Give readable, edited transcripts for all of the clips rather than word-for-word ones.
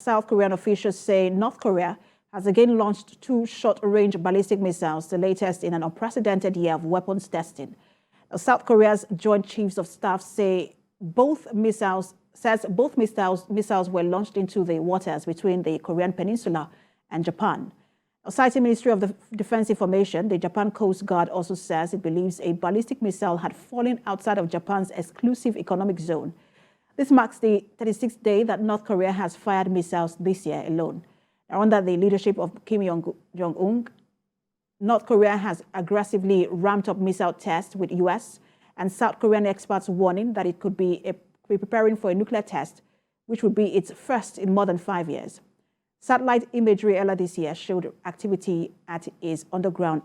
South Korean officials say North Korea has again launched 2 short-range ballistic missiles, the latest in an unprecedented year of weapons testing. South Korea's Joint Chiefs of Staff say both missiles were launched into the waters between the Korean Peninsula and Japan. Citing Ministry of Defense information, the Japan Coast Guard also says it believes a ballistic missile had fallen outside of Japan's exclusive economic zone. This marks the 36th day that North Korea has fired missiles this year alone. Under the leadership of Kim Jong-un, North Korea has aggressively ramped up missile tests with U.S. and South Korean experts warning that it could be preparing for a nuclear test, which would be its first in more than 5 years. Satellite imagery earlier this year showed activity at its underground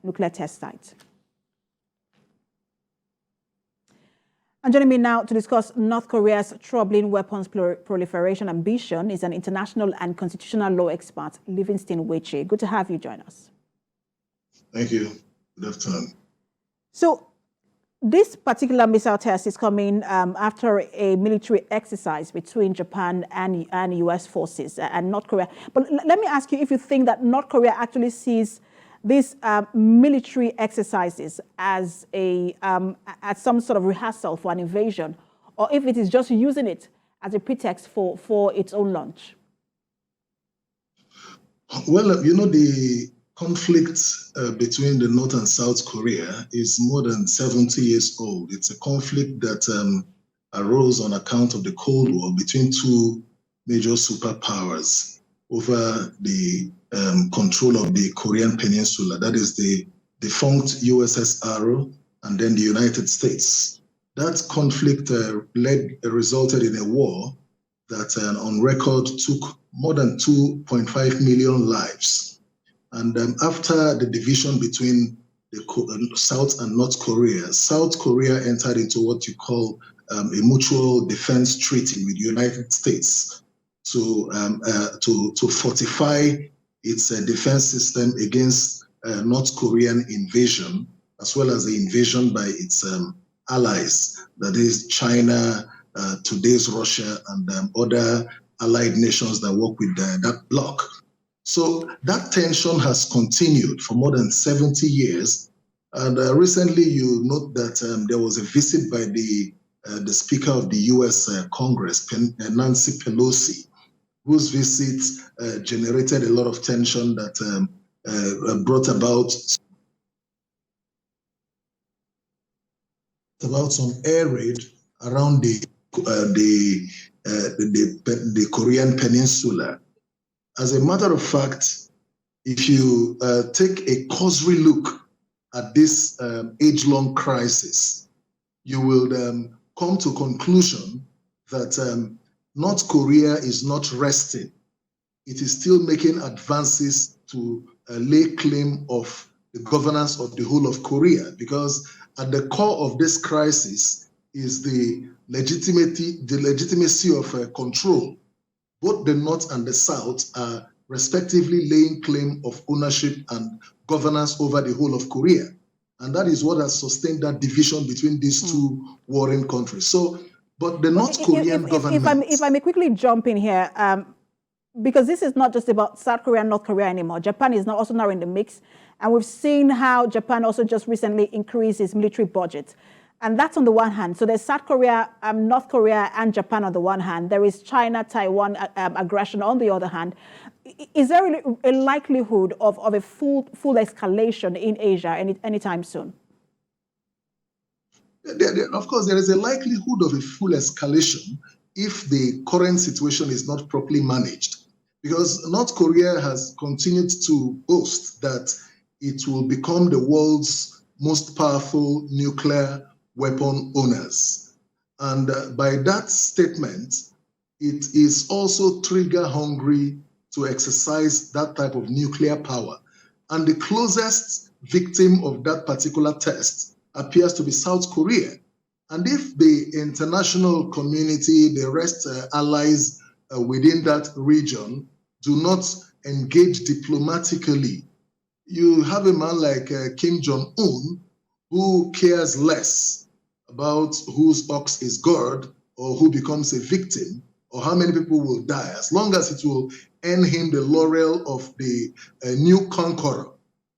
nuclear test site. And joining me now to discuss North Korea's troubling weapons proliferation ambition is an international and constitutional law expert, Livingston Wechie. Good to have you join us. Thank you. Good afternoon. So, this particular missile test is coming after a military exercise between Japan and U.S. forces and North Korea. But let me ask you if you think that North Korea actually sees these military exercises as some sort of rehearsal for an invasion, or if it is just using it as a pretext for its own launch. Well, you know, the conflict between the North and South Korea is more than 70 years old. It's a conflict that arose on account of the Cold War between 2 major superpowers over the control of the Korean Peninsula. That is the defunct USSR and then the United States. That conflict resulted in a war that on record took more than 2.5 million lives. And after the division between the South and North Korea, South Korea entered into what you call a mutual defense treaty with the United States to fortify its defense system against North Korean invasion, as well as the invasion by its allies, that is China, today's Russia, and other allied nations that work with that bloc. So that tension has continued for more than 70 years. And recently you note that there was a visit by the Speaker of the U.S. Congress, Nancy Pelosi, whose visit generated a lot of tension that brought about some air raid around the Korean Peninsula. As a matter of fact, if you take a cursory look at this age-long crisis, you will come to conclusion that North Korea is not resting. It is still making advances to lay claim of the governance of the whole of Korea, because at the core of this crisis is the legitimacy of control. Both the North and the South are respectively laying claim of ownership and governance over the whole of Korea. And that is what has sustained that division between these 2 warring countries. So, but the North Korean government... If I may quickly jump in here, because this is not just about South Korea and North Korea anymore. Japan is also now in the mix. And we've seen how Japan also just recently increased its military budget. And that's on the one hand. So there's South Korea, North Korea, and Japan on the one hand. There is China-Taiwan aggression on the other hand. Is there a likelihood of a full escalation in Asia anytime soon? Of course, there is a likelihood of a full escalation if the current situation is not properly managed. Because North Korea has continued to boast that it will become the world's most powerful nuclear weapon owners. And by that statement, it is also trigger hungry to exercise that type of nuclear power. And the closest victim of that particular test appears to be South Korea. And if the international community, the rest allies within that region do not engage diplomatically, you have a man like Kim Jong-un who cares less about whose ox is gored or who becomes a victim or how many people will die, as long as it will earn him the laurel of the new conqueror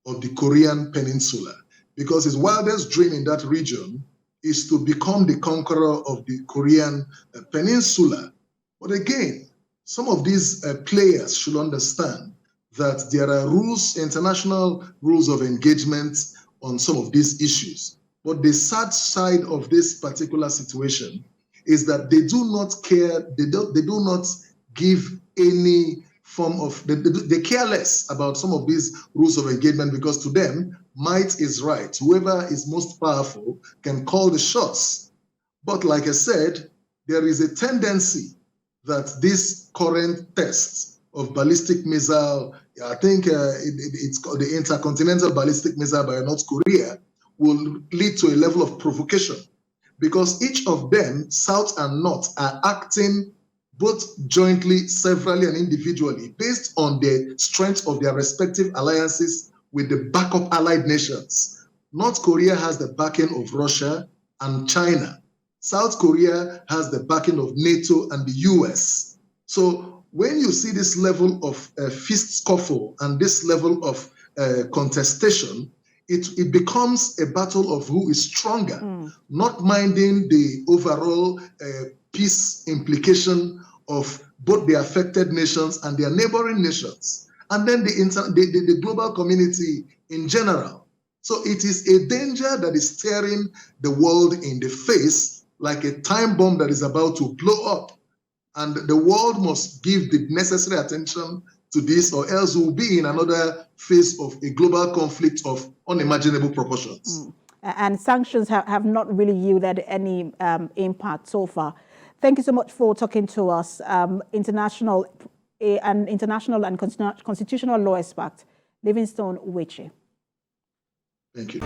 of the Korean Peninsula. Because his wildest dream in that region is to become the conqueror of the Korean Peninsula. But again, some of these players should understand that there are rules, international rules of engagement on some of these issues. But the sad side of this particular situation is that they do not care, they do not give any form of, they care less about some of these rules of engagement, because to them, might is right. Whoever is most powerful can call the shots. But like I said, there is a tendency that this current test of ballistic missile, I think it's called the intercontinental ballistic missile by North Korea, will lead to a level of provocation, because each of them, South and North, are acting both jointly, severally, and individually based on the strength of their respective alliances with the backup allied nations. North Korea has the backing of Russia and China. South Korea has the backing of NATO and the US. So when you see this level of fist scuffle and this level of contestation, it becomes a battle of who is stronger, not minding the overall peace implication of both the affected nations and their neighboring nations, and then the global community in general. So it is a danger that is staring the world in the face like a time bomb that is about to blow up. And the world must give the necessary attention to this, or else we'll be in another phase of a global conflict of unimaginable proportions. And sanctions have not really yielded any impact so far. Thank you so much for talking to us. International and constitutional law expert, Livingston Wechie. Thank you.